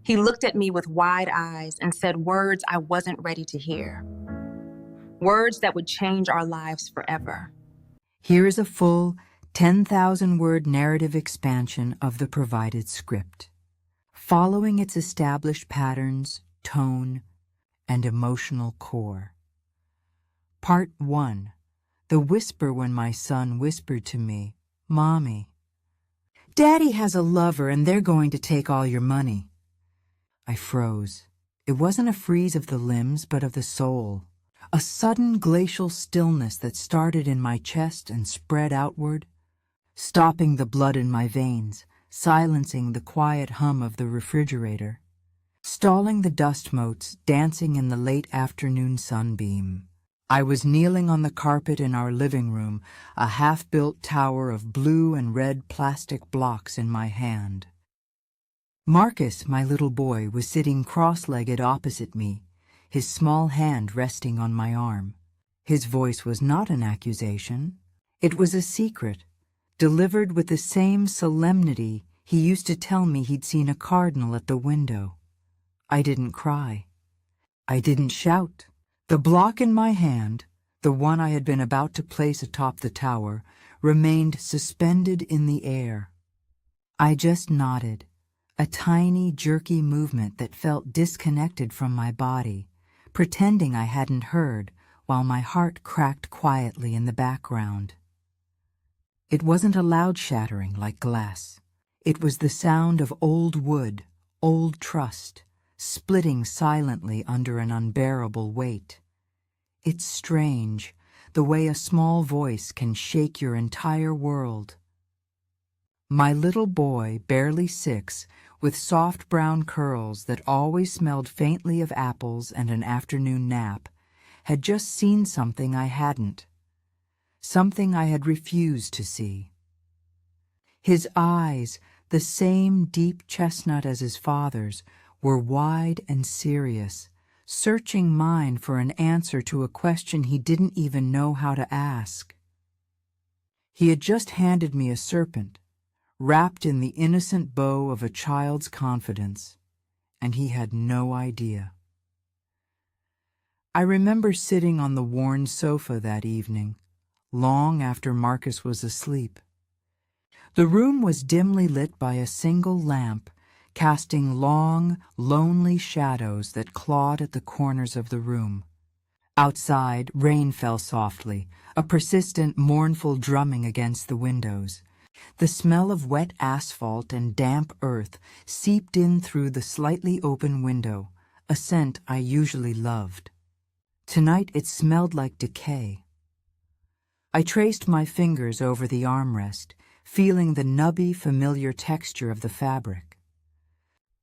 He looked at me with wide eyes and said words I wasn't ready to hear. Words that would change our lives forever. Here is a full 10,000-word narrative expansion of the provided script, following its established patterns, tone, and emotional core. Part 1. The whisper when my son whispered to me, "Mommy, Daddy has a lover and they're going to take all your money." I froze. It wasn't a freeze of the limbs, but of the soul. A sudden glacial stillness that started in my chest and spread outward, stopping the blood in my veins, silencing the quiet hum of the refrigerator, stalling the dust motes dancing in the late afternoon sunbeam. I was kneeling on the carpet in our living room, a half-built tower of blue and red plastic blocks in my hand. Marcus, my little boy, was sitting cross-legged opposite me, his small hand resting on my arm. His voice was not an accusation. It was a secret, delivered with the same solemnity he used to tell me he'd seen a cardinal at the window. I didn't cry. I didn't shout. The block in my hand, the one I had been about to place atop the tower, remained suspended in the air. I just nodded, a tiny, jerky movement that felt disconnected from my body, pretending I hadn't heard, while my heart cracked quietly in the background. It wasn't a loud shattering like glass. It was the sound of old wood, old trust, splitting silently under an unbearable weight. It's strange, the way a small voice can shake your entire world. My little boy, barely 6, with soft brown curls that always smelled faintly of apples and an afternoon nap, had just seen something I hadn't, something I had refused to see. His eyes, the same deep chestnut as his father's, were wide and serious, searching mine for an answer to a question he didn't even know how to ask. He had just handed me a serpent, wrapped in the innocent bow of a child's confidence, and he had no idea. I remember sitting on the worn sofa that evening, long after Marcus was asleep. The room was dimly lit by a single lamp, casting long, lonely shadows that clawed at the corners of the room. Outside, rain fell softly, a persistent, mournful drumming against the windows. The smell of wet asphalt and damp earth seeped in through the slightly open window, a scent I usually loved. Tonight it smelled like decay. I traced my fingers over the armrest, feeling the nubby, familiar texture of the fabric.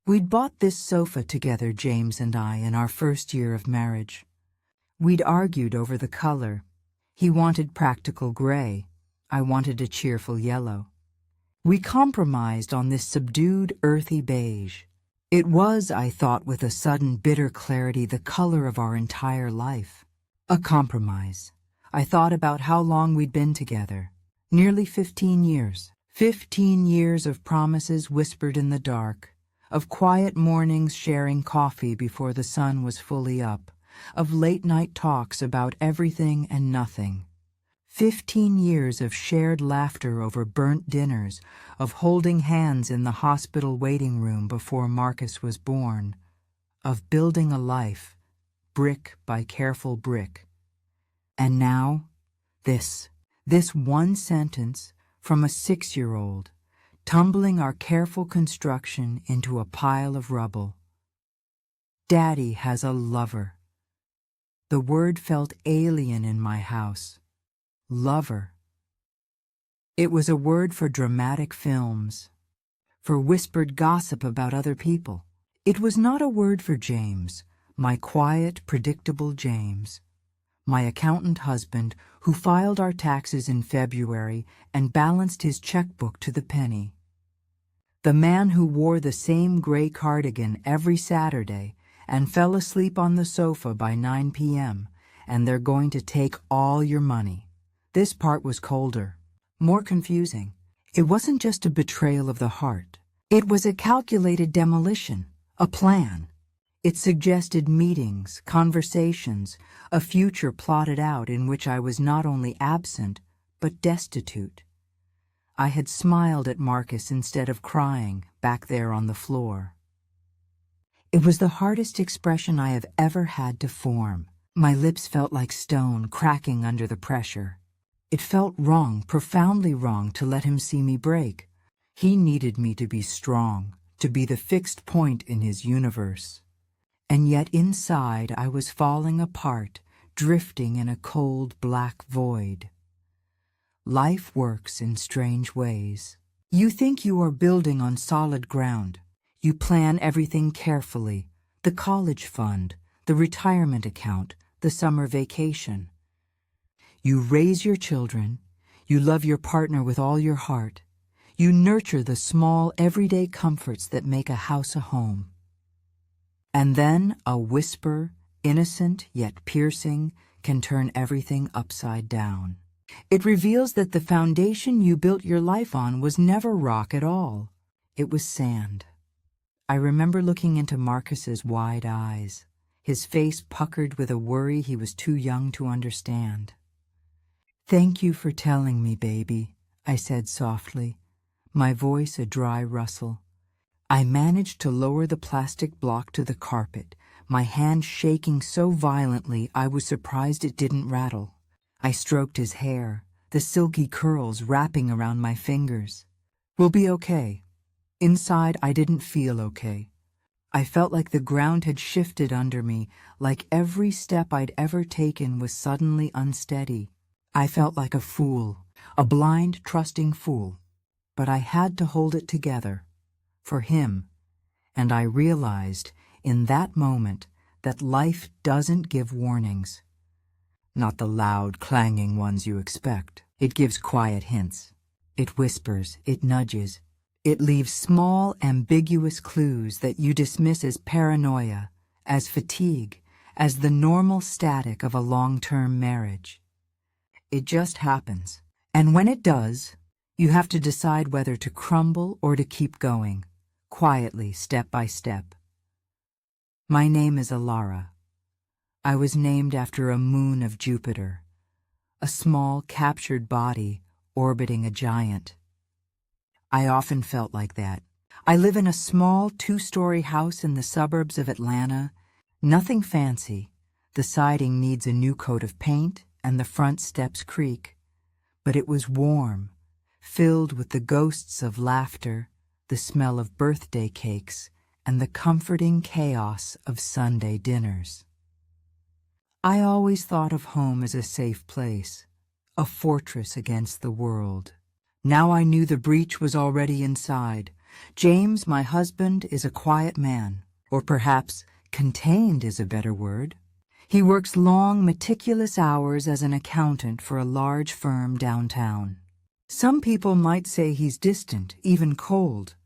We'd bought this sofa together, James and I, in our first year of marriage. We'd argued over the color. He wanted practical gray. I wanted a cheerful yellow. We compromised on this subdued, earthy beige. It was, I thought with a sudden bitter clarity, the color of our entire life. A compromise. I thought about how long we'd been together. Nearly 15 years. 15 years of promises whispered in the dark, of quiet mornings sharing coffee before the sun was fully up, of late-night talks about everything and nothing. 15 years of shared laughter over burnt dinners, of holding hands in the hospital waiting room before Marcus was born, of building a life, brick by careful brick. And now, this one sentence from a 6-year-old, tumbling our careful construction into a pile of rubble. Daddy has a lover. The word felt alien in my house. Lover. It was a word for dramatic films, for whispered gossip about other people. It was not a word for James, my quiet, predictable James, my accountant husband who filed our taxes in February and balanced his checkbook to the penny. The man who wore the same gray cardigan every Saturday and fell asleep on the sofa by 9 p.m., and they're going to take all your money. This part was colder, more confusing. It wasn't just a betrayal of the heart. It was a calculated demolition, A plan. It suggested meetings, conversations, a future plotted out in which I was not only absent, but destitute. I had smiled at Marcus instead of crying back there on the floor. It was the hardest expression I have ever had to form. My lips felt like stone cracking under the pressure. It felt wrong, profoundly wrong, to let him see me break. He needed me to be strong, to be the fixed point in his universe. And yet inside I was falling apart, drifting in a cold black void. Life works in strange ways. You think you are building on solid ground. You plan everything carefully, the college fund, the retirement account, the summer vacation. You raise your children, you love your partner with all your heart, you nurture the small, everyday comforts that make a house a home. And then a whisper, innocent yet piercing, can turn everything upside down. It reveals that the foundation you built your life on was never rock at all. It was sand. I remember looking into Marcus's wide eyes, his face puckered with a worry he was too young to understand. "Thank you for telling me, baby," I said softly, my voice a dry rustle. I managed to lower the plastic block to the carpet, my hand shaking so violently I was surprised it didn't rattle. I stroked his hair, the silky curls wrapping around my fingers. "We'll be okay." Inside, I didn't feel okay. I felt like the ground had shifted under me, like every step I'd ever taken was suddenly unsteady. I felt like a fool, a blind, trusting fool. But I had to hold it together. For him. And I realized, in that moment, that life doesn't give warnings. Not the loud, clanging ones you expect. It gives quiet hints. It whispers, it nudges. It leaves small, ambiguous clues that you dismiss as paranoia, as fatigue, as the normal static of a long-term marriage. It just happens. And when it does, you have to decide whether to crumble or to keep going, quietly, step by step. My name is Elara. I was named after a moon of Jupiter, a small, captured body orbiting a giant. I often felt like that. I live in a small, 2-story house in the suburbs of Atlanta. Nothing fancy. The siding needs a new coat of paint, and the front steps creak. But it was warm, filled with the ghosts of laughter, the smell of birthday cakes, and the comforting chaos of Sunday dinners. I always thought of home as a safe place, a fortress against the world. Now I knew the breach was already inside. James, my husband, is a quiet man, or perhaps contained is a better word. He works long, meticulous hours as an accountant for a large firm downtown. Some people might say he's distant, even cold,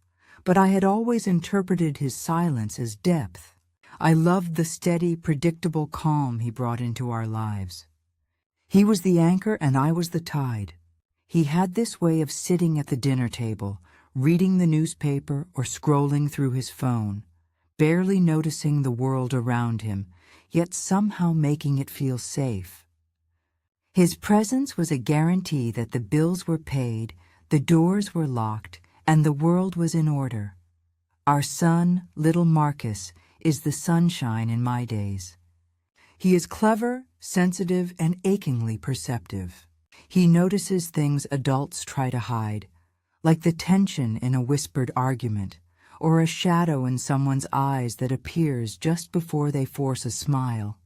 but I had always interpreted his silence as depth. I loved the steady, predictable calm he brought into our lives. He was the anchor and I was the tide. He had this way of sitting at the dinner table, reading the newspaper or scrolling through his phone, barely noticing the world around him, yet somehow making it feel safe. His presence was a guarantee that the bills were paid, the doors were locked, and the world was in order. Our son, little Marcus, is the sunshine in my days. He is clever, sensitive, and achingly perceptive. He notices things adults try to hide, like the tension in a whispered argument, or a shadow in someone's eyes that appears just before they force a smile.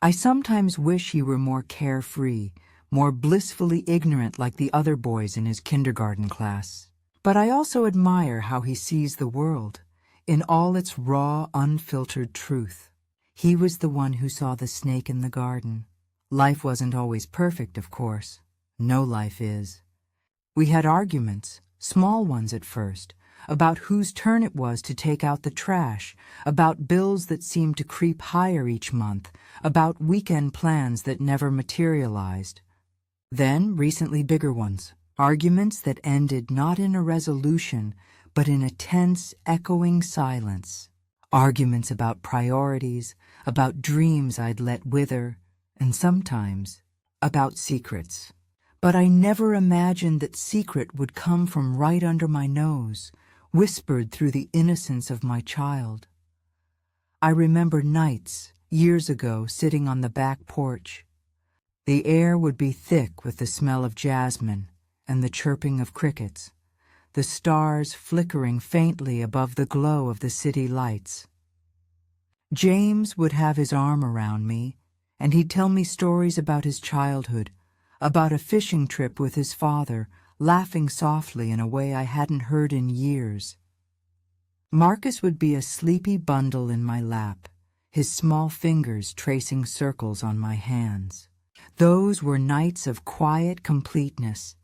I sometimes wish he were more carefree, more blissfully ignorant like the other boys in his kindergarten class. But I also admire how he sees the world, in all its raw, unfiltered truth. He was the one who saw the snake in the garden. Life wasn't always perfect, of course. No life is. We had arguments, small ones at first, about whose turn it was to take out the trash, about bills that seemed to creep higher each month, about weekend plans that never materialized. Then, recently, bigger ones, arguments that ended not in a resolution, but in a tense, echoing silence. Arguments about priorities, about dreams I'd let wither, and sometimes about secrets. But I never imagined that secret would come from right under my nose, whispered through the innocence of my child. I remember nights, years ago, sitting on the back porch. The air would be thick with the smell of jasmine and the chirping of crickets, the stars flickering faintly above the glow of the city lights. James would have his arm around me, and he'd tell me stories about his childhood, about a fishing trip with his father, laughing softly in a way I hadn't heard in years. Marcus would be a sleepy bundle in my lap, his small fingers tracing circles on my hands. Those were nights of quiet completeness,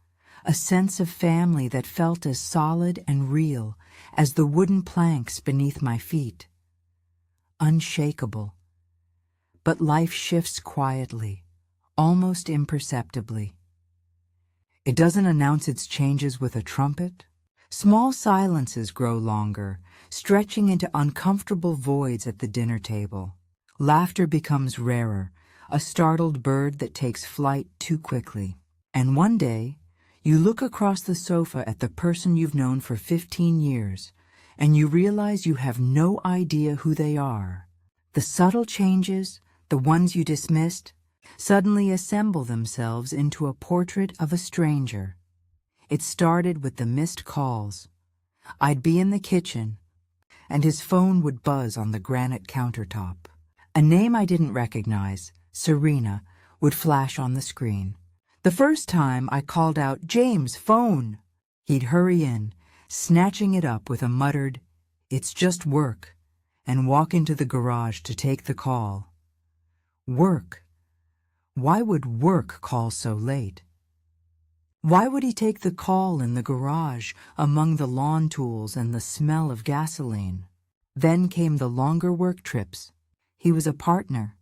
a sense of family that felt as solid and real as the wooden planks beneath my feet. Unshakable. But life shifts quietly, almost imperceptibly. It doesn't announce its changes with a trumpet. Small silences grow longer, stretching into uncomfortable voids at the dinner table. Laughter becomes rarer, a startled bird that takes flight too quickly. And one day, you look across the sofa at the person you've known for 15 years, and you realize you have no idea who they are. The subtle changes, the ones you dismissed, suddenly assemble themselves into a portrait of a stranger. It started with the missed calls. I'd be in the kitchen, and his phone would buzz on the granite countertop. A name I didn't recognize, Serena, would flash on the screen. The first time I called out, "James, phone!" He'd hurry in, snatching it up with a muttered, "It's just work," and walk into the garage to take the call. Work. Why would work call so late? Why would he take the call in the garage among the lawn tools and the smell of gasoline? Then came the longer work trips. He was a partner.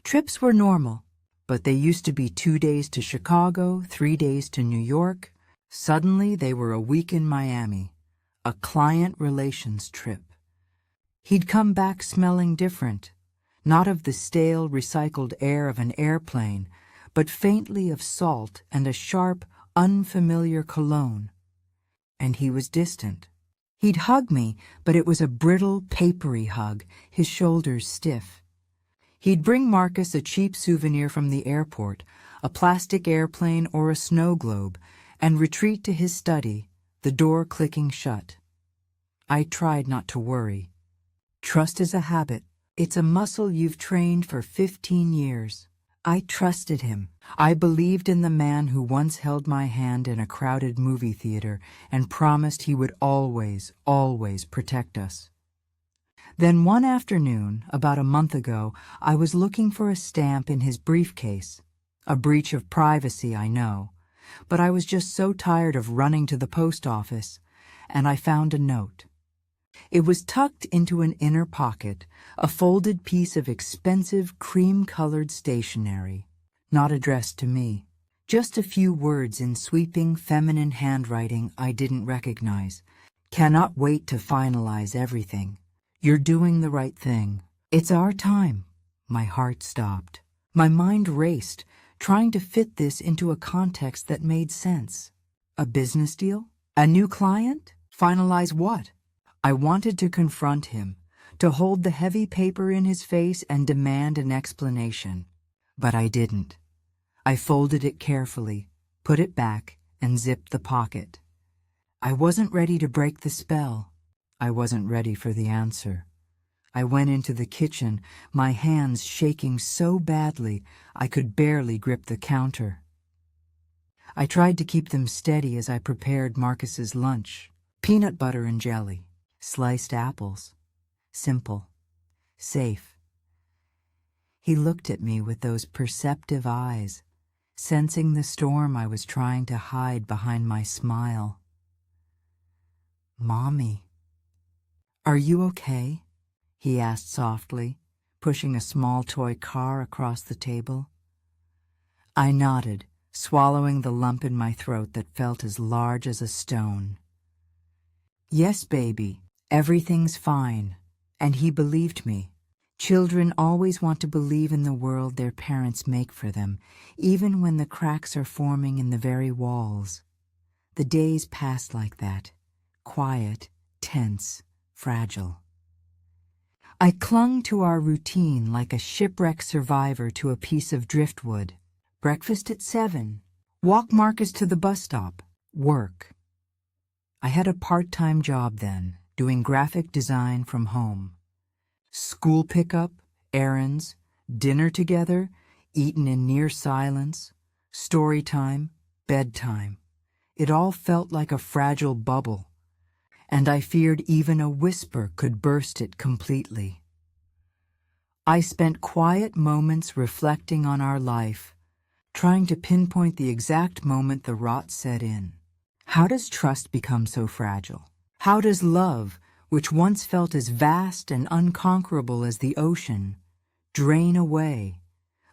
Trips were normal, but they used to be 2 days to Chicago, 3 days to New York. Suddenly they were a week in Miami, a client relations trip. He'd come back smelling different, not of the stale, recycled air of an airplane, but faintly of salt and a sharp, unfamiliar cologne. And he was distant. He'd hug me, but it was a brittle, papery hug, his shoulders stiff. He'd bring Marcus a cheap souvenir from the airport, a plastic airplane or a snow globe, and retreat to his study, the door clicking shut. I tried not to worry. Trust is a habit. It's a muscle you've trained for 15 years. I trusted him. I believed in the man who once held my hand in a crowded movie theater and promised he would always, always protect us. Then one afternoon, about a month ago, I was looking for a stamp in his briefcase. A breach of privacy, I know, but I was just so tired of running to the post office, and I found a note. It was tucked into an inner pocket, a folded piece of expensive cream-colored stationery, not addressed to me. Just a few words in sweeping feminine handwriting I didn't recognize. Cannot wait to finalize everything. You're doing the right thing. It's our time. My heart stopped. My mind raced, trying to fit this into a context that made sense. A business deal? A new client? Finalize what? I wanted to confront him, to hold the heavy paper in his face and demand an explanation. But I didn't. I folded it carefully, put it back, and zipped the pocket. I wasn't ready to break the spell. I wasn't ready for the answer. I went into the kitchen, my hands shaking so badly I could barely grip the counter. I tried to keep them steady as I prepared Marcus's lunch. Peanut butter and jelly. Sliced apples. Simple. Safe. He looked at me with those perceptive eyes, sensing the storm I was trying to hide behind my smile. "Mommy, are you okay?" he asked softly, pushing a small toy car across the table. I nodded, swallowing the lump in my throat that felt as large as a stone. "Yes, baby, everything's fine." And he believed me. Children always want to believe in the world their parents make for them, even when the cracks are forming in the very walls. The days passed like that, quiet, tense, fragile. I clung to our routine like a shipwrecked survivor to a piece of driftwood. Breakfast at 7. Walk Marcus to the bus stop. Work. I had a part-time job then, doing graphic design from home. School pickup, errands, dinner together, eaten in near silence, story time, bedtime. It all felt like a fragile bubble, and I feared even a whisper could burst it completely. I spent quiet moments reflecting on our life, trying to pinpoint the exact moment the rot set in. How does trust become so fragile? How does love, which once felt as vast and unconquerable as the ocean, drain away,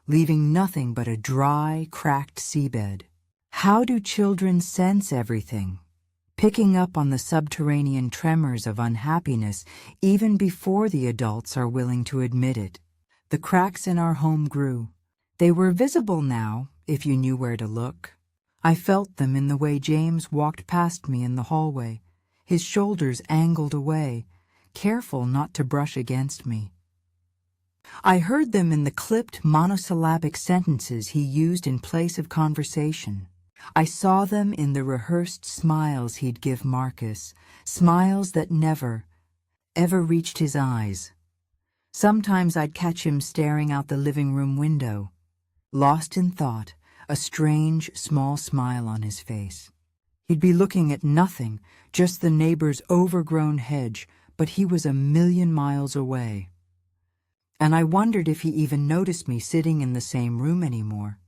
leaving nothing but a dry, cracked seabed? How do children sense everything, picking up on the subterranean tremors of unhappiness even before the adults are willing to admit it? The cracks in our home grew. They were visible now, if you knew where to look. I felt them in the way James walked past me in the hallway, his shoulders angled away, careful not to brush against me. I heard them in the clipped monosyllabic sentences he used in place of conversation. I saw them in the rehearsed smiles he'd give Marcus, smiles that never, ever reached his eyes. Sometimes I'd catch him staring out the living room window, lost in thought, a strange, small smile on his face. He'd be looking at nothing, just the neighbor's overgrown hedge, but he was a million miles away. And I wondered if he even noticed me sitting in the same room anymore.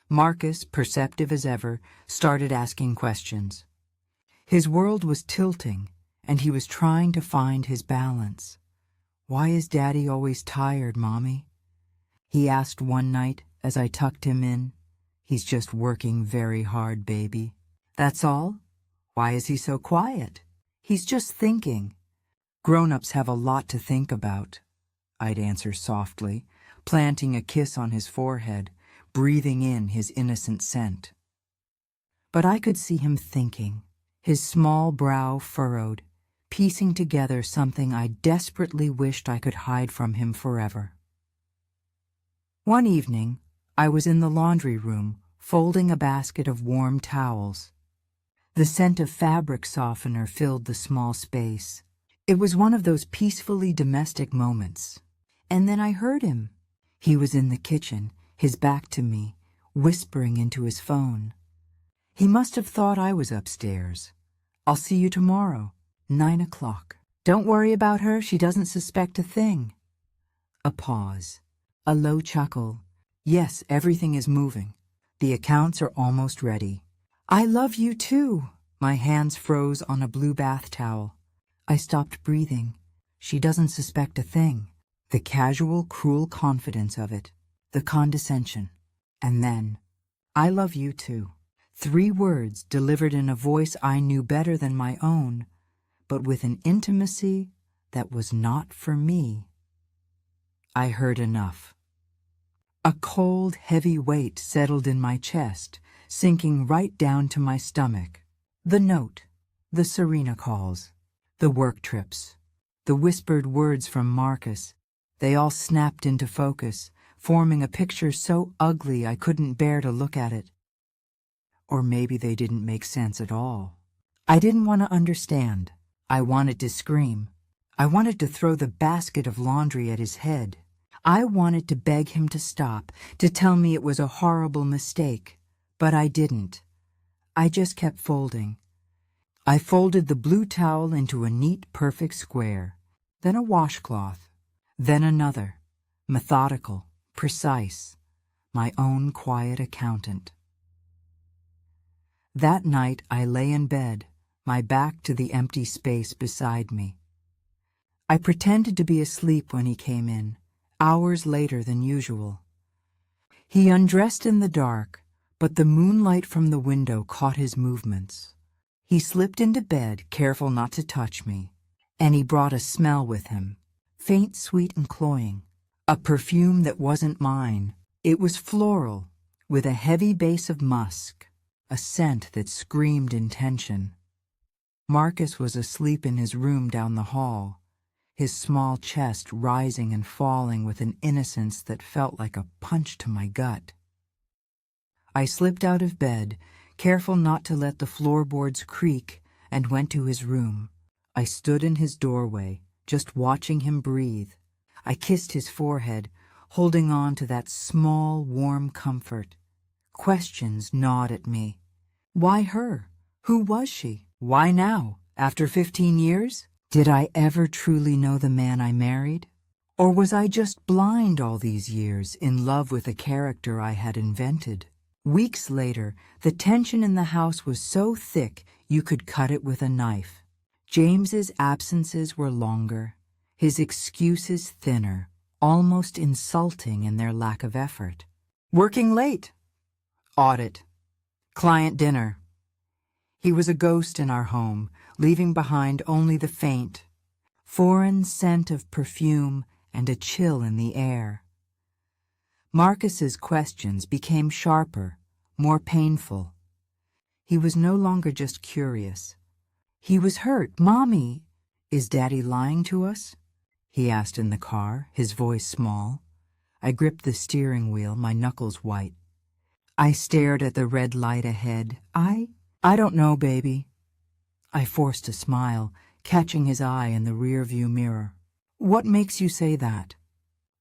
Marcus, perceptive as ever, started asking questions. His world was tilting, and he was trying to find his balance. "Why is Daddy always tired, Mommy?" he asked one night as I tucked him in. "He's just working very hard, baby." "That's all? Why is he so quiet?" "He's just thinking." "Grown-ups have a lot to think about," I'd answer softly, planting a kiss on his forehead, breathing in his innocent scent. But I could see him thinking, his small brow furrowed, piecing together something I desperately wished I could hide from him forever. One evening, I was in the laundry room, folding a basket of warm towels. The scent of fabric softener filled the small space. It was one of those peacefully domestic moments. And then I heard him. He was in the kitchen, his back to me, whispering into his phone. He must have thought I was upstairs. "I'll see you tomorrow, 9 o'clock. Don't worry about her, she doesn't suspect a thing." A pause. A low chuckle. "Yes, everything is moving. The accounts are almost ready." "I love you too." My hands froze on a blue bath towel. I stopped breathing. She doesn't suspect a thing. The casual, cruel confidence of it. The condescension. And then, "I love you too." 3 words delivered in a voice I knew better than my own, but with an intimacy that was not for me. I heard enough. A cold, heavy weight settled in my chest, sinking right down to my stomach. The note, the Serena calls, the work trips, the whispered words from Marcus, they all snapped into focus, forming a picture so ugly I couldn't bear to look at it. Or maybe they didn't make sense at all. I didn't want to understand. I wanted to scream. I wanted to throw the basket of laundry at his head. I wanted to beg him to stop, to tell me it was a horrible mistake. But I didn't. I just kept folding. I folded the blue towel into a neat, perfect square, then a washcloth, then another, methodical, precise, my own quiet accountant. That night I lay in bed, my back to the empty space beside me. I pretended to be asleep when he came in, hours later than usual. He undressed in the dark, but the moonlight from the window caught his movements. He slipped into bed, careful not to touch me, and he brought a smell with him, faint, sweet, and cloying, a perfume that wasn't mine. It was floral, with a heavy base of musk, a scent that screamed intention. Marcus was asleep in his room down the hall, his small chest rising and falling with an innocence that felt like a punch to my gut. I slipped out of bed, careful not to let the floorboards creak, and went to his room. I stood in his doorway, just watching him breathe. I kissed his forehead, holding on to that small, warm comfort. Questions gnawed at me. Why her? Who was she? Why now, after 15 years? Did I ever truly know the man I married? Or was I just blind all these years, in love with a character I had invented? Weeks later, the tension in the house was so thick you could cut it with a knife. James's absences were longer, his excuses thinner, almost insulting in their lack of effort. Working late. Audit. Client dinner. He was a ghost in our home, leaving behind only the faint, foreign scent of perfume and a chill in the air. Marcus's questions became sharper, more painful. He was no longer just curious. He was hurt. Mommy, is Daddy lying to us? He asked in the car, his voice small. I gripped the steering wheel, my knuckles white. I stared at the red light ahead. I don't know, baby. I forced a smile, catching his eye in the rearview mirror. What makes you say that?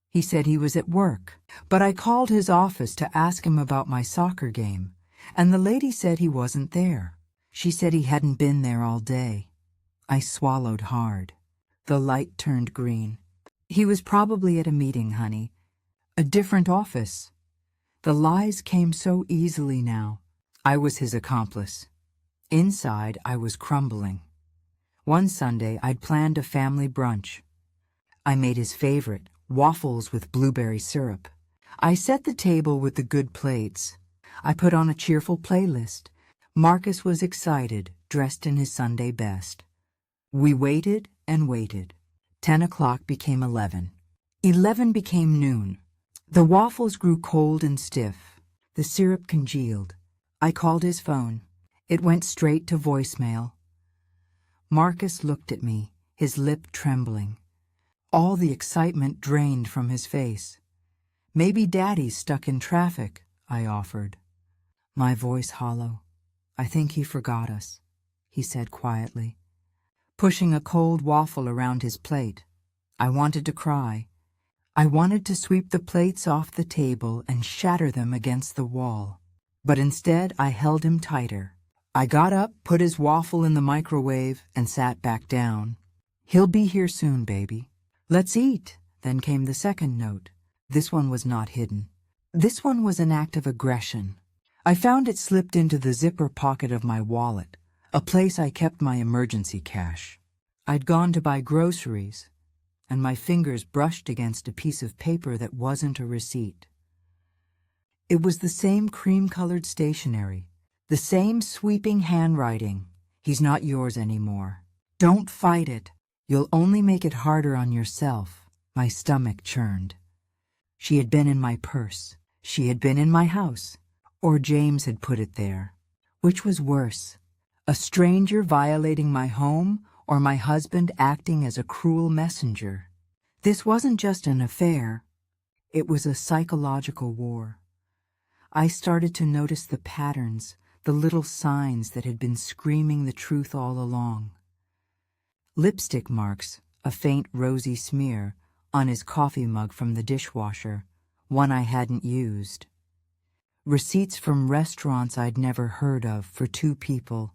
He said he was at work, but I called his office to ask him about my soccer game, and the lady said he wasn't there. She said he hadn't been there all day. I swallowed hard. The light turned green. He was probably at a meeting, honey. A different office. The lies came so easily now. I was his accomplice. Inside, I was crumbling. One Sunday, I'd planned a family brunch. I made his favorite, waffles with blueberry syrup. I set the table with the good plates. I put on a cheerful playlist. Marcus was excited, dressed in his Sunday best. We waited and waited. 10 o'clock became 11. 11 became noon. The waffles grew cold and stiff. The syrup congealed. I called his phone. It went straight to voicemail. Marcus looked at me, his lip trembling. All the excitement drained from his face. Maybe Daddy's stuck in traffic, I offered. My voice hollow. I think he forgot us, he said quietly, pushing a cold waffle around his plate. I wanted to cry. I wanted to sweep the plates off the table and shatter them against the wall. But instead, I held him tighter. I got up, put his waffle in the microwave, and sat back down. He'll be here soon, baby. Let's eat. Then came the second note. This one was not hidden. This one was an act of aggression. I found it slipped into the zipper pocket of my wallet, a place I kept my emergency cash. I'd gone to buy groceries, and my fingers brushed against a piece of paper that wasn't a receipt. It was the same cream-colored stationery, the same sweeping handwriting. He's not yours anymore. Don't fight it. You'll only make it harder on yourself. My stomach churned. She had been in my purse. She had been in my house. Or James had put it there. Which was worse? A stranger violating my home, or my husband acting as a cruel messenger? This wasn't just an affair. It was a psychological war. I started to notice the patterns, the little signs that had been screaming the truth all along. Lipstick marks, a faint rosy smear, on his coffee mug from the dishwasher, one I hadn't used. Receipts from restaurants I'd never heard of for 2 people.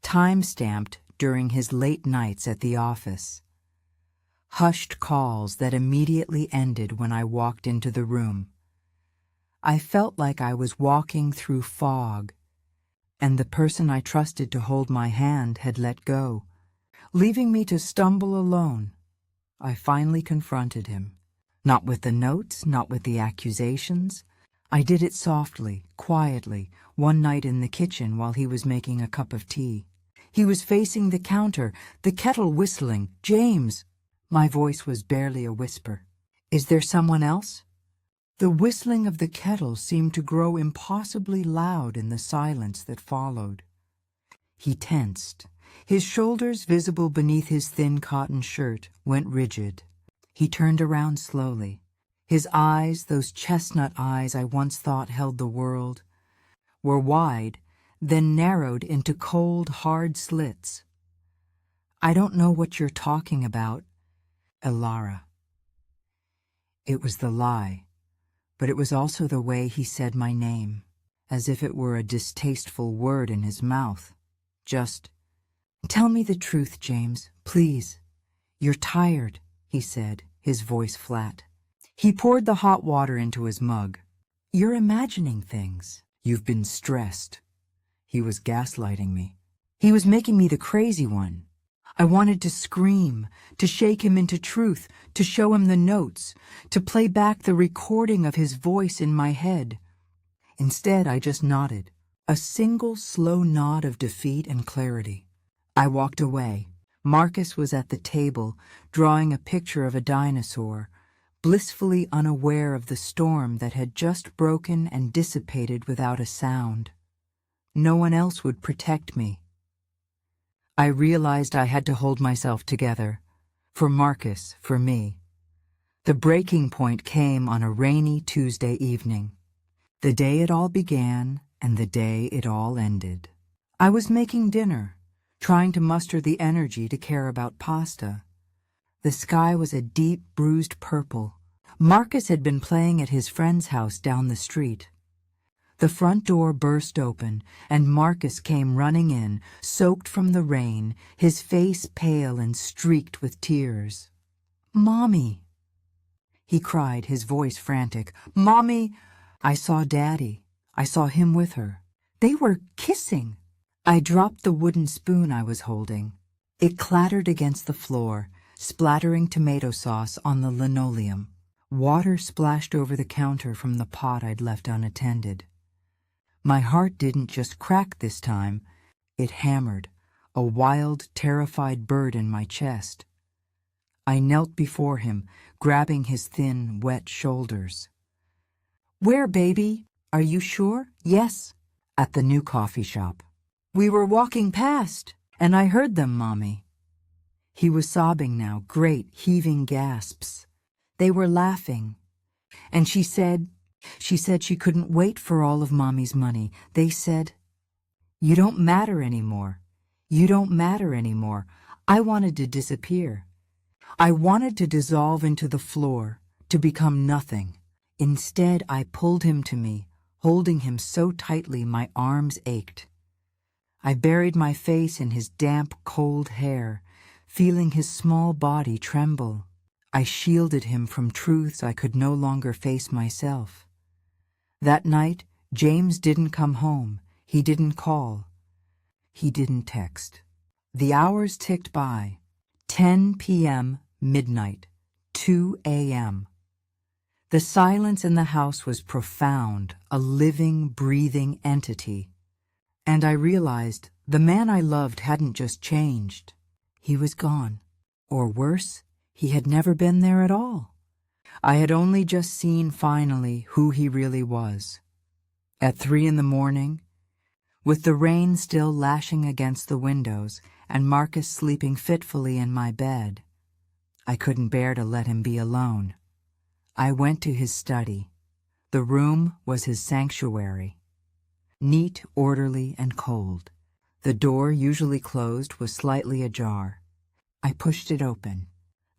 Time-stamped during his late nights at the office. Hushed calls that immediately ended when I walked into the room. I felt like I was walking through fog, and the person I trusted to hold my hand had let go, leaving me to stumble alone. I finally confronted him. Not with the notes, not with the accusations. I did it softly, quietly, one night in the kitchen while he was making a cup of tea. He was facing the counter, the kettle whistling. "James!" My voice was barely a whisper. "Is there someone else?" The whistling of the kettle seemed to grow impossibly loud in the silence that followed. He tensed. His shoulders, visible beneath his thin cotton shirt, went rigid. He turned around slowly. His eyes, those chestnut eyes I once thought held the world, were wide, then narrowed into cold, hard slits. "I don't know what you're talking about, Elara." It was the lie, but it was also the way he said my name, as if it were a distasteful word in his mouth. Just, "Tell me the truth, James, please. You're tired," he said, his voice flat. He poured the hot water into his mug. "You're imagining things. You've been stressed." He was gaslighting me. He was making me the crazy one. I wanted to scream, to shake him into truth, to show him the notes, to play back the recording of his voice in my head. Instead, I just nodded, a single slow nod of defeat and clarity. I walked away. Marcus was at the table, drawing a picture of a dinosaur, blissfully unaware of the storm that had just broken and dissipated without a sound. No one else would protect me. I realized I had to hold myself together. For Marcus, for me. The breaking point came on a rainy Tuesday evening. The day it all began and the day it all ended. I was making dinner, trying to muster the energy to care about pasta. The sky was a deep, bruised purple. Marcus had been playing at his friend's house down the street. The front door burst open, and Marcus came running in, soaked from the rain, his face pale and streaked with tears. "Mommy!" he cried, his voice frantic. "Mommy!" I saw Daddy. I saw him with her. They were kissing. I dropped the wooden spoon I was holding. It clattered against the floor, splattering tomato sauce on the linoleum. Water splashed over the counter from the pot I'd left unattended. My heart didn't just crack this time. It hammered, a wild, terrified bird in my chest. I knelt before him, grabbing his thin, wet shoulders. "Where, baby? Are you sure?" "Yes, at the new coffee shop. We were walking past, and I heard them, Mommy." He was sobbing now, great, heaving gasps. They were laughing. And she said she couldn't wait for all of Mommy's money. They said, "You don't matter anymore. You don't matter anymore." I wanted to disappear. I wanted to dissolve into the floor, to become nothing. Instead, I pulled him to me, holding him so tightly my arms ached. I buried my face in his damp, cold hair, feeling his small body tremble. I shielded him from truths I could no longer face myself. That night, James didn't come home. He didn't call. He didn't text. The hours ticked by. 10 p.m., midnight, 2 a.m. The silence in the house was profound, a living, breathing entity. And I realized the man I loved hadn't just changed. He was gone. Or worse, he had never been there at all. I had only just seen finally who he really was. At 3 a.m, with the rain still lashing against the windows and Marcus sleeping fitfully in my bed, I couldn't bear to let him be alone. I went to his study. The room was his sanctuary. Neat, orderly, and cold. The door, usually closed, was slightly ajar. I pushed it open.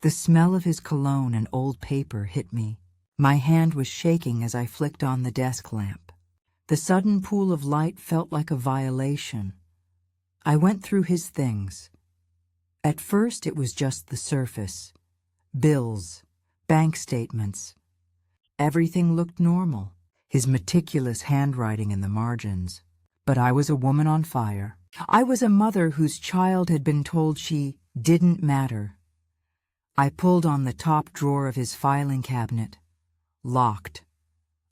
The smell of his cologne and old paper hit me. My hand was shaking as I flicked on the desk lamp. The sudden pool of light felt like a violation. I went through his things. At first it was just the surface. Bills, bank statements. Everything looked normal, his meticulous handwriting in the margins. But I was a woman on fire. I was a mother whose child had been told she didn't matter. I pulled on the top drawer of his filing cabinet. Locked.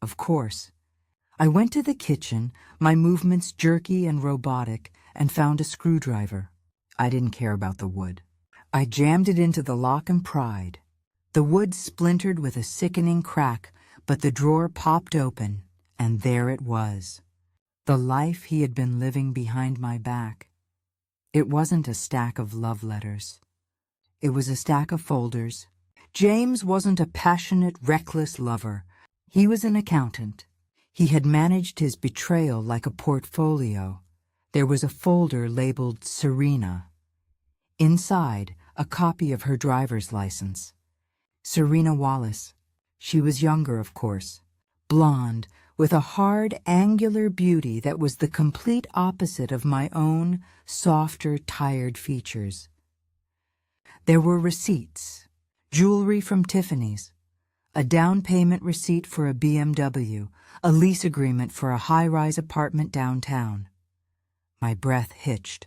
Of course. I went to the kitchen, my movements jerky and robotic, and found a screwdriver. I didn't care about the wood. I jammed it into the lock and pried. The wood splintered with a sickening crack, but the drawer popped open, and there it was. The life he had been living behind my back. It wasn't a stack of love letters. It was a stack of folders. James wasn't a passionate, reckless lover. He was an accountant. He had managed his betrayal like a portfolio. There was a folder labeled Serena. Inside, a copy of her driver's license. Serena Wallace. She was younger, of course. Blonde, with a hard, angular beauty that was the complete opposite of my own softer, tired features. There were receipts, jewelry from Tiffany's, a down payment receipt for a BMW, a lease agreement for a high-rise apartment downtown. My breath hitched.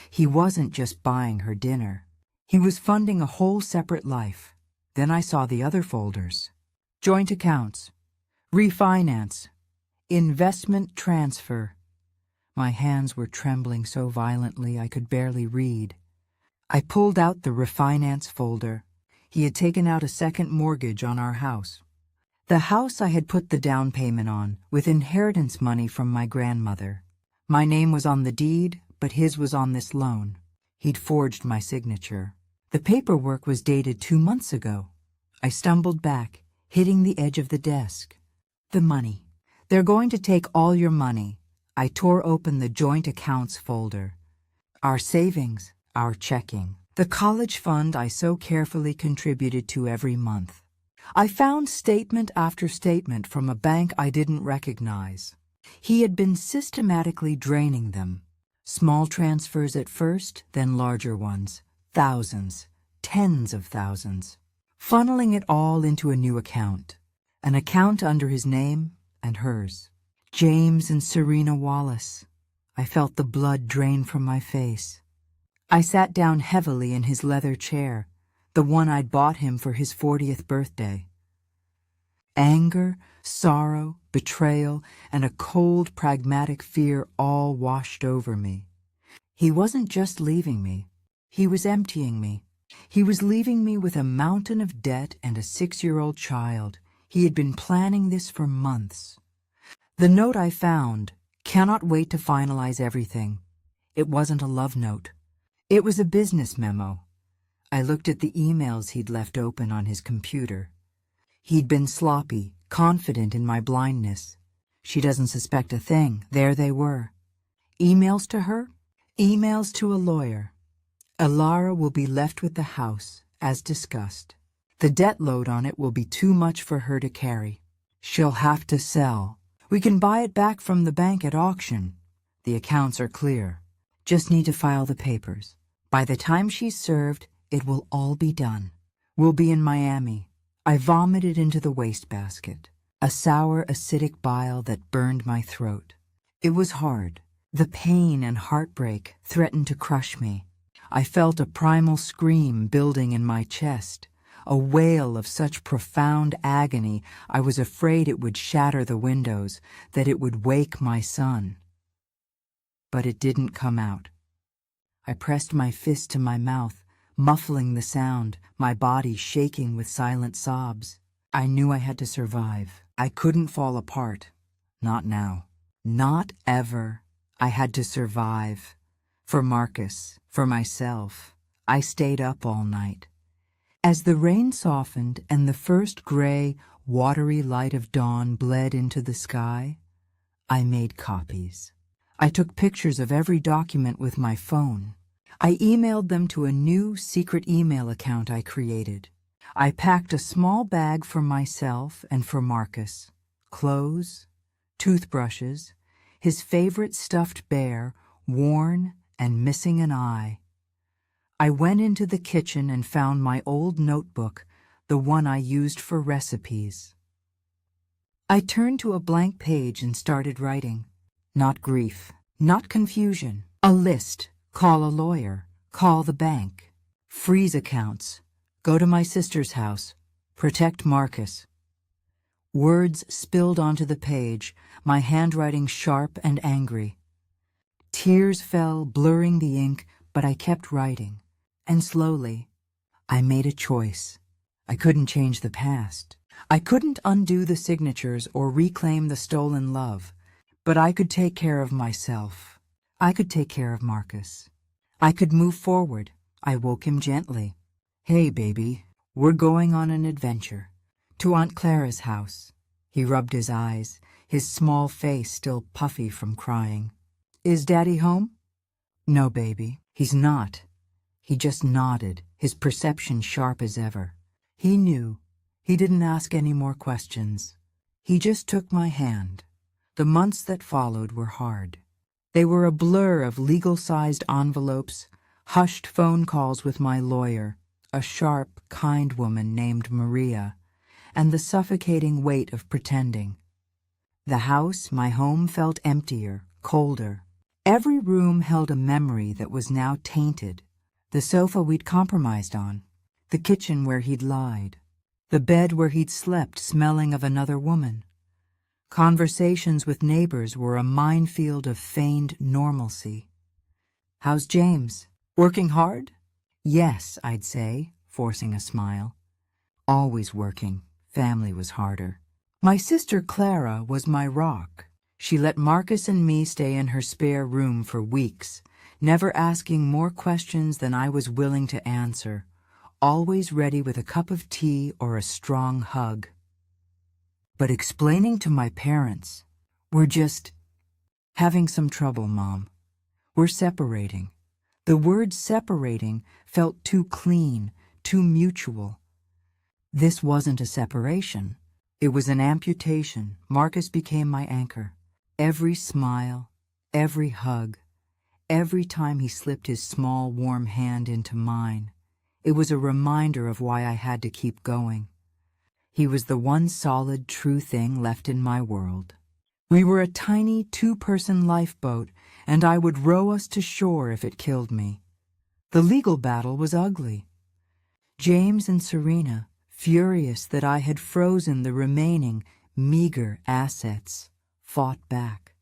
He wasn't just buying her dinner. He was funding a whole separate life. Then I saw the other folders. Joint accounts, refinance, investment transfer. My hands were trembling so violently I could barely read. I pulled out the refinance folder. He had taken out a second mortgage on our house. The house I had put the down payment on, with inheritance money from my grandmother. My name was on the deed, but his was on this loan. He'd forged my signature. The paperwork was dated 2 months ago. I stumbled back, hitting the edge of the desk. The money. They're going to take all your money. I tore open the joint accounts folder. Our savings, our checking. The college fund I so carefully contributed to every month. I found statement after statement from a bank I didn't recognize. He had been systematically draining them. Small transfers at first, then larger ones. Thousands, tens of thousands. Funneling it all into a new account. An account under his name and hers. James and Serena Wallace. I felt the blood drain from my face. I sat down heavily in his leather chair, the one I'd bought him for his 40th birthday. Anger, sorrow, betrayal, and a cold, pragmatic fear all washed over me. He wasn't just leaving me. He was emptying me. He was leaving me with a mountain of debt and a 6-year-old child. He had been planning this for months. The note I found, cannot wait to finalize everything. It wasn't a love note. It was a business memo. I looked at the emails he'd left open on his computer. He'd been sloppy, confident in my blindness. She doesn't suspect a thing. There they were. Emails to her? Emails to a lawyer. Elara will be left with the house, as discussed. The debt load on it will be too much for her to carry. She'll have to sell. We can buy it back from the bank at auction. The accounts are clear. Just need to file the papers. By the time she's served, it will all be done. We'll be in Miami. I vomited into the wastebasket, a sour, acidic bile that burned my throat. It was hard. The pain and heartbreak threatened to crush me. I felt a primal scream building in my chest, a wail of such profound agony I was afraid it would shatter the windows, that it would wake my son. But it didn't come out. I pressed my fist to my mouth, muffling the sound, my body shaking with silent sobs. I knew I had to survive. I couldn't fall apart. Not now. Not ever. I had to survive. For Marcus, for myself. I stayed up all night. As the rain softened and the first gray, watery light of dawn bled into the sky, I made copies. I took pictures of every document with my phone. I emailed them to a new secret email account I created. I packed a small bag for myself and for Marcus. Clothes, toothbrushes, his favorite stuffed bear, worn and missing an eye. I went into the kitchen and found my old notebook, the one I used for recipes. I turned to a blank page and started writing. Not grief, not confusion. A list. Call a lawyer. Call the bank. Freeze accounts. Go to my sister's house. Protect Marcus. Words spilled onto the page, my handwriting sharp and angry. Tears fell, blurring the ink, but I kept writing. And slowly, I made a choice. I couldn't change the past. I couldn't undo the signatures or reclaim the stolen love, but I could take care of myself. I could take care of Marcus. I could move forward. I woke him gently. "Hey, baby, we're going on an adventure. To Aunt Clara's house." He rubbed his eyes, his small face still puffy from crying. "Is Daddy home?" "No, baby, he's not." He just nodded, his perception sharp as ever. He knew. He didn't ask any more questions. He just took my hand. The months that followed were hard. They were a blur of legal-sized envelopes, hushed phone calls with my lawyer, a sharp, kind woman named Maria, and the suffocating weight of pretending. The house, my home, felt emptier, colder. Every room held a memory that was now tainted. The sofa we'd compromised on, the kitchen where he'd lied, the bed where he'd slept smelling of another woman. Conversations with neighbors were a minefield of feigned normalcy. "How's James? Working hard?" "Yes," I'd say, forcing a smile. Always working. Family was harder. My sister Clara was my rock. She let Marcus and me stay in her spare room for weeks, never asking more questions than I was willing to answer, always ready with a cup of tea or a strong hug. But explaining to my parents, "We're just having some trouble, Mom. We're separating." The word separating felt too clean, too mutual. This wasn't a separation. It was an amputation. Marcus became my anchor. Every smile, every hug, every time he slipped his small, warm hand into mine, it was a reminder of why I had to keep going. He was the one solid, true thing left in my world. We were a tiny two-person lifeboat, and I would row us to shore if it killed me. The legal battle was ugly. James and Serena, furious that I had frozen the remaining meager assets, fought back.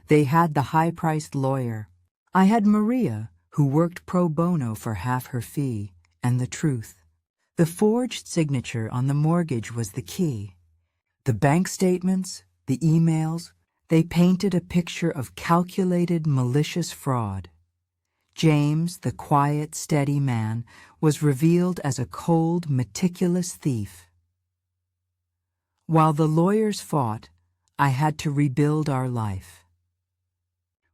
They had the high-priced lawyer. I had Maria, who worked pro bono for half her fee, and the truth. The forged signature on the mortgage was the key. The bank statements, the emails, they painted a picture of calculated, malicious fraud. James, the quiet, steady man, was revealed as a cold, meticulous thief. While the lawyers fought, I had to rebuild our life.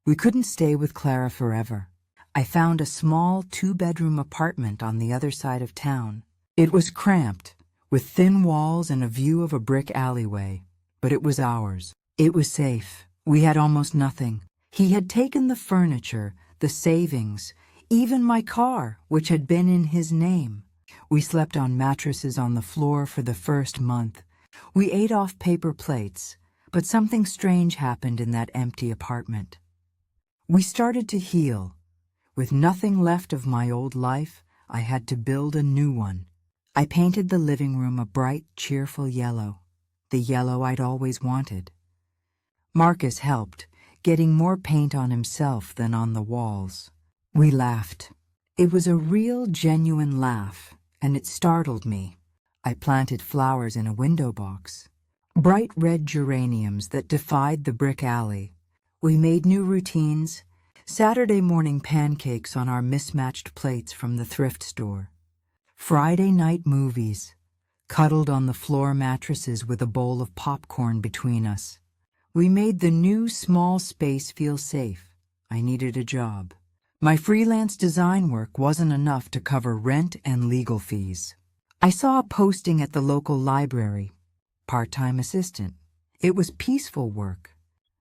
We couldn't stay with Clara forever. I found a small two-bedroom apartment on the other side of town. It was cramped, with thin walls and a view of a brick alleyway, but it was ours. It was safe. We had almost nothing. He had taken the furniture, the savings, even my car, which had been in his name. We slept on mattresses on the floor for the first month. We ate off paper plates, but something strange happened in that empty apartment. We started to heal. With nothing left of my old life, I had to build a new one. I painted the living room a bright, cheerful yellow, the yellow I'd always wanted. Marcus helped, getting more paint on himself than on the walls. We laughed. It was a real, genuine laugh, and it startled me. I planted flowers in a window box, bright red geraniums that defied the brick alley. We made new routines, Saturday morning pancakes on our mismatched plates from the thrift store. Friday night movies, cuddled on the floor mattresses with a bowl of popcorn between us. We made the new small space feel safe. I needed a job. My freelance design work wasn't enough to cover rent and legal fees. I saw a posting at the local library, part-time assistant. It was peaceful work.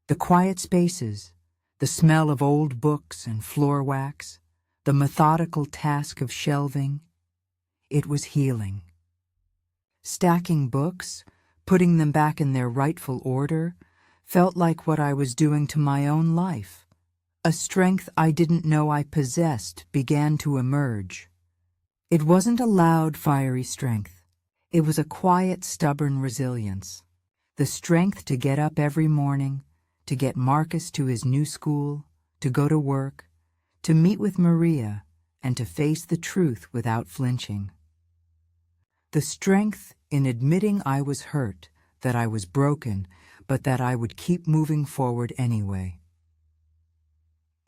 The quiet spaces, the smell of old books and floor wax, the methodical task of shelving. It was healing. Stacking books, putting them back in their rightful order, felt like what I was doing to my own life. A strength I didn't know I possessed began to emerge. It wasn't a loud, fiery strength. It was a quiet, stubborn resilience. The strength to get up every morning, to get Marcus to his new school, to go to work, to meet with Maria, and to face the truth without flinching. The strength in admitting I was hurt, that I was broken, but that I would keep moving forward anyway.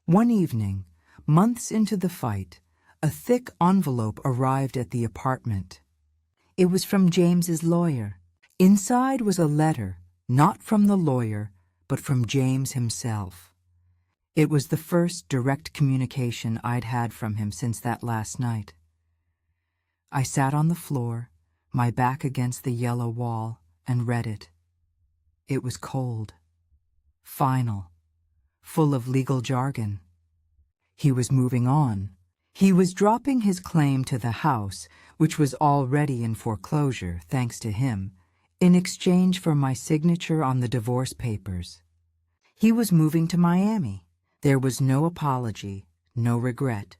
One evening, months into the fight, a thick envelope arrived at the apartment. It was from James's lawyer. Inside was a letter, not from the lawyer, but from James himself. It was the first direct communication I'd had from him since that last night. I sat on the floor, my back against the yellow wall, and read it. It was cold, final, full of legal jargon. He was moving on. He was dropping his claim to the house, which was already in foreclosure, thanks to him, in exchange for my signature on the divorce papers. He was moving to Miami. There was no apology, no regret,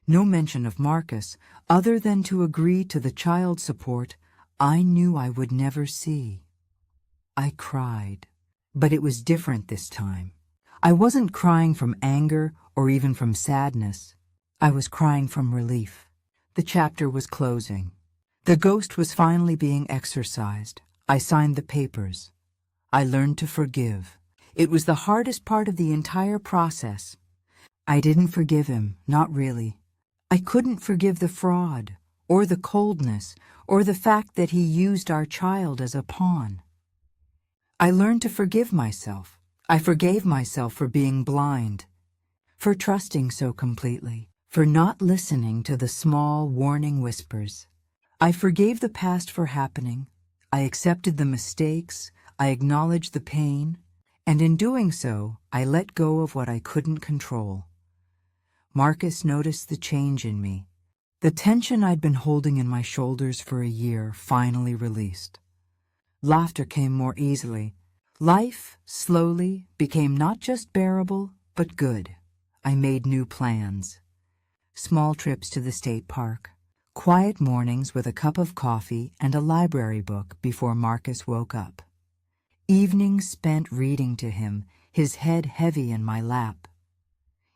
no mention of Marcus, other than to agree to the child support I knew I would never see. I cried, but it was different this time. I wasn't crying from anger or even from sadness. I was crying from relief. The chapter was closing. The ghost was finally being exorcised. I signed the papers. I learned to forgive. It was the hardest part of the entire process. I didn't forgive him, not really. I couldn't forgive the fraud, or the coldness, or the fact that he used our child as a pawn. I learned to forgive myself. I forgave myself for being blind, for trusting so completely, for not listening to the small warning whispers. I forgave the past for happening. I accepted the mistakes. I acknowledged the pain. And in doing so, I let go of what I couldn't control. Marcus noticed the change in me. The tension I'd been holding in my shoulders for a year finally released. Laughter came more easily. Life, slowly, became not just bearable, but good. I made new plans. Small trips to the state park. Quiet mornings with a cup of coffee and a library book before Marcus woke up. Evenings spent reading to him, his head heavy in my lap.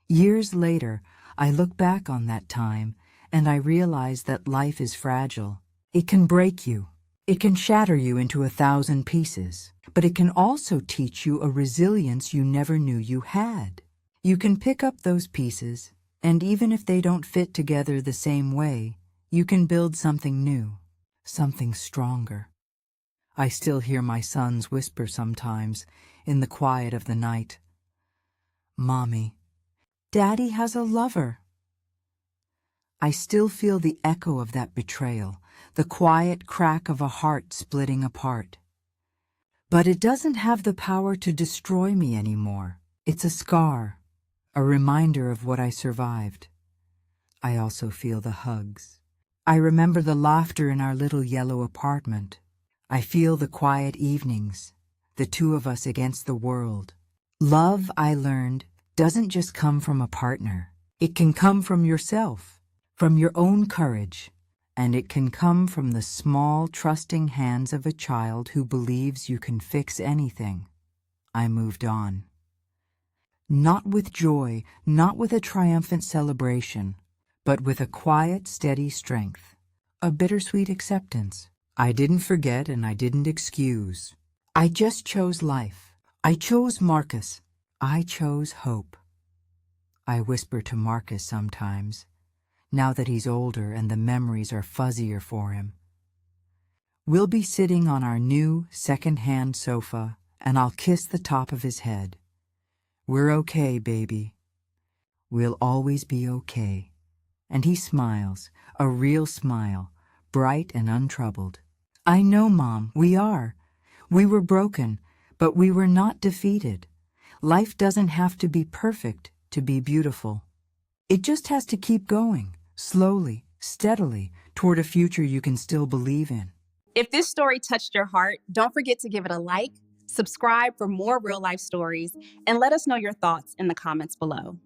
Years later, I look back on that time and I realize that life is fragile. It can break you. It can shatter you into 1,000 pieces, but it can also teach you a resilience you never knew you had. You can pick up those pieces, and even if they don't fit together the same way, you can build something new, something stronger. I still hear my sons whisper sometimes in the quiet of the night, "Mommy, Daddy has a lover." I still feel the echo of that betrayal, the quiet crack of a heart splitting apart. But it doesn't have the power to destroy me anymore. It's a scar, a reminder of what I survived. I also feel the hugs. I remember the laughter in our little yellow apartment. I feel the quiet evenings, the two of us against the world. Love, I learned, doesn't just come from a partner. It can come from yourself, from your own courage, and it can come from the small, trusting hands of a child who believes you can fix anything. I moved on. Not with joy, not with a triumphant celebration, but with a quiet, steady strength, a bittersweet acceptance. I didn't forget and I didn't excuse. I just chose life. I chose Marcus. I chose hope. I whisper to Marcus sometimes, now that he's older and the memories are fuzzier for him. We'll be sitting on our new second-hand sofa, and I'll kiss the top of his head. "We're okay, baby. We'll always be okay." And he smiles, a real smile, bright and untroubled. "I know, Mom, we are. We were broken, but we were not defeated. Life doesn't have to be perfect to be beautiful. It just has to keep going, slowly, steadily, toward a future you can still believe in." If this story touched your heart, don't forget to give it a like, subscribe for more real-life stories, and let us know your thoughts in the comments below.